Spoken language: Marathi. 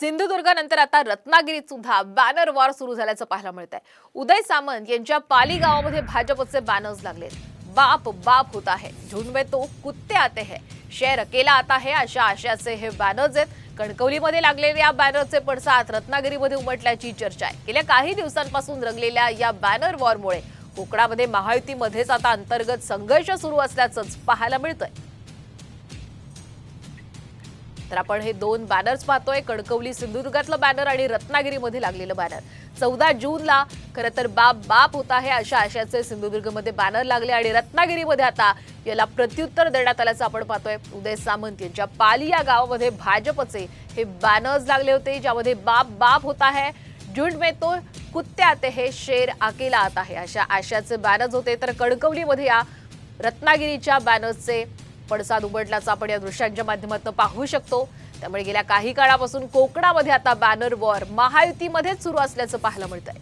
सिंधुदुर्गानंतर आता रत्नागिरीत सुद्धा बॅनर वॉर सुरू झाल्याचं पाहायला मिळत आहे। उदय सामंत यांच्या पाली गावामध्ये भाजपचे बॅनर्स लागलेत। बाप बाप होता है, झुंड में तो कुत्ते आते हैं, शेर अकेला आता है, अशा आशयाचे हे बॅनर्स आहेत। कणकवलीमध्ये लागलेल्या या बॅनरचे पडसाद रत्नागिरीमध्ये उमटल्याची चर्चा आहे। गेल्या काही दिवसांपासून रंगलेल्या या बॅनर वॉरमुळे कोकणामध्ये महायुतीमध्येच आता अंतर्गत संघर्ष सुरू असल्याचं पाहायला मिळतंय। तर आपण हे दोन बॅनर्स पाहतोय, कणकवली सिंधुदुर्गातलं बॅनर आणि रत्नागिरीमध्ये लागलेलं बॅनर। 14 जूनला खरं तर बाप बाप होता है अशा आशयाचे सिंधुदुर्गमध्ये बॅनर लागले आणि रत्नागिरीमध्ये आता याला प्रत्युत्तर देण्यात आल्याचं आपण पाहतोय। उदय सामंत यांच्या पाली या गावामध्ये भाजपचे हे बॅनर्स लागले होते, ज्यामध्ये बाप बाप होता है, झुंड में तो कुत्ते आते हैं, शेर अकेला आता है अशा आशयाचे बॅनर्स होते। तर कणकवलीमध्ये या रत्नागिरीच्या बॅनर्सचे पडसाद उमटल्याचं आपण या दृश्यांच्या माध्यमातून पाहू शकतो। त्यामुळे गेल्या काही काळापासून कोकणामध्ये आता बॅनर वॉर महायुतीमध्येच सुरू असल्याचं पाहायला मिळतंय।